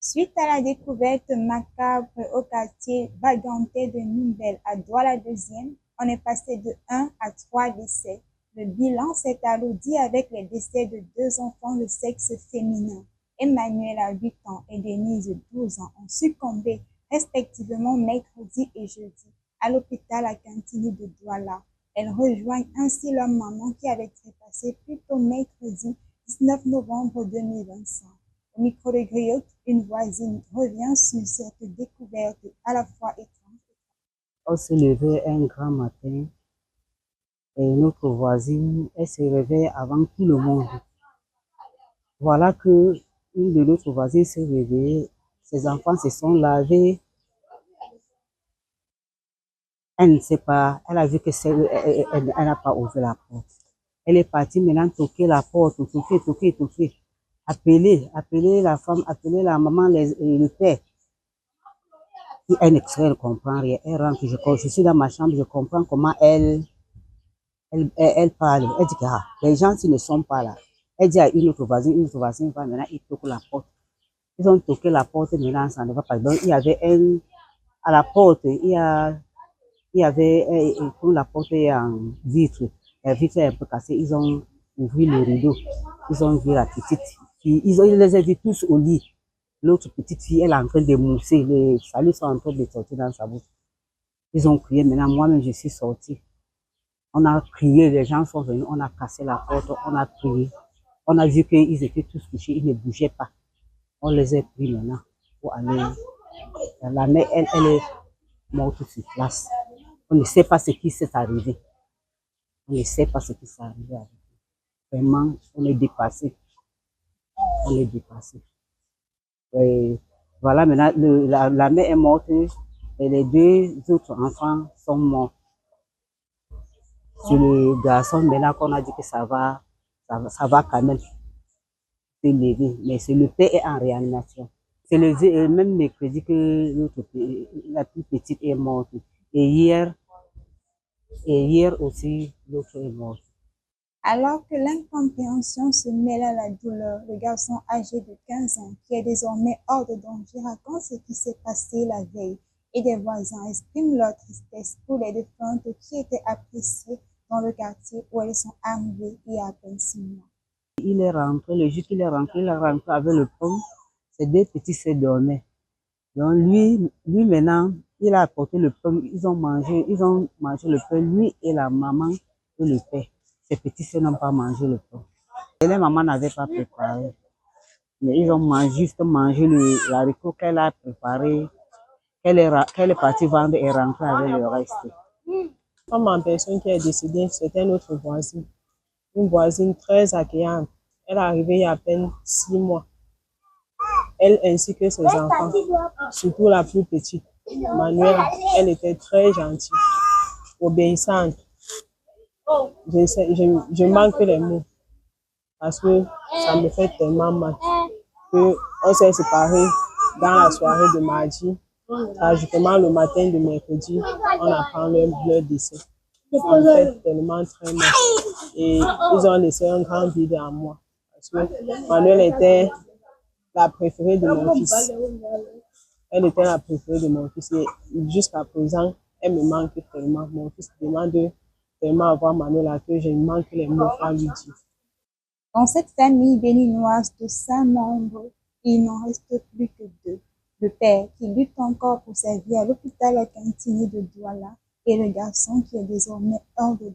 Suite à la découverte macabre au quartier Vaganté de Nouvelle à Douala-Deuxième, on est passé de 1 à 3 décès. Le bilan s'est alourdi avec les décès de 2 enfants de sexe féminin. Emmanuel à 8 ans et Denise 12 ans ont succombé respectivement mercredi et jeudi à l'hôpital à Cantini de Douala. Elles rejoignent ainsi leur maman qui avait trépassé plus tôt mercredi 19 novembre 2025. Au micro de Griotte, une voisine revient sur cette découverte à la fois étrange. On se levait un grand matin et notre voisine, elle se réveille avant tout le monde. Voilà que une de notre voisines s'est réveillée, ses enfants se sont lavés. Elle ne sait pas, elle a vu que elle n'a pas ouvert la porte. Elle est partie maintenant toquer la porte, toquer. Appeler la femme, appeler la maman, le père. Et elle ne comprend rien. Elle rentre, je suis dans ma chambre, je comprends comment elle parle. Elle dit que les gens s'ils ne sont pas là. Elle dit à une autre voisine va maintenant, ils toquent la porte. Ils ont toqué la porte, maintenant ça ne va pas. Donc il y avait à la porte, il y avait, comme la porte est en vitre, la vitre est un peu cassée, ils ont ouvert le rideau. Ils ont vu la petite fille. Ils les ont vus tous au lit. L'autre petite fille, elle est en train de mousser. Les salus sont en train de sortir dans sa bouche. Ils ont crié. Maintenant, moi-même, je suis sortie. On a crié, les gens sont venus, on a cassé la porte, on a crié. On a vu qu'ils étaient tous couchés, ils ne bougeaient pas. On les a pris maintenant pour aller. La mère, elle est morte sur place. On ne sait pas ce qui s'est arrivé. On ne sait pas ce qui s'est arrivé avec eux. Vraiment, on est dépassé. On est dépassé. Et voilà, maintenant, la mère est morte et les deux autres enfants sont morts. C'est le garçon maintenant qu'on a dit que ça va quand même s'élever. Mais c'est le père est en réanimation. C'est le même mercredi que la plus petite est morte. Et hier aussi, l'autre est morte. Alors que l'incompréhension se mêle à la douleur, le garçon âgé de 15 ans, qui est désormais hors de danger, raconte ce qui s'est passé la veille et des voisins expriment leur tristesse pour les défuntes qui étaient appréciées dans le quartier où elles sont arrivées il y a à peine 6 mois. Il est rentré, le jour qu'il est rentré, il est rentré avec le pain. Ses deux petits se dormaient. Donc lui maintenant, il a apporté le pain, ils ont mangé le pain, lui et la maman et le père. Ses petits sœurs n'ont pas mangé le pain. Et les mamans n'avaient pas préparé. Mais ils ont juste mangé l'haricot qu'elle a préparé, qu'elle est partie vendre et rentrer avec le reste. Comme en personne qui est décédée, c'était notre voisine. Une voisine très accueillante. Elle est arrivée il y a à peine 6 mois. Elle ainsi que ses enfants, surtout la plus petite, Manuela, elle était très gentille, obéissante. Je manque les mots parce que ça me fait tellement mal qu'on s'est séparés dans la soirée de mardi. Tragiquement, le matin de mercredi, on apprend leur décès. Ça me fait tellement très mal. Et ils ont laissé un grand vide en moi. Parce que Manuel était la préférée de mon fils. Elle était la préférée de mon fils. Et jusqu'à présent, elle me manque tellement. Mon fils demande tellement à voir Manuel que je manque les mots à lui dire. Dans cette famille béninoise de 5 membres, il n'en reste plus que 2. Le père qui lutte encore pour sa vie à l'hôpital à Cantini de Douala et le garçon qui est désormais hors de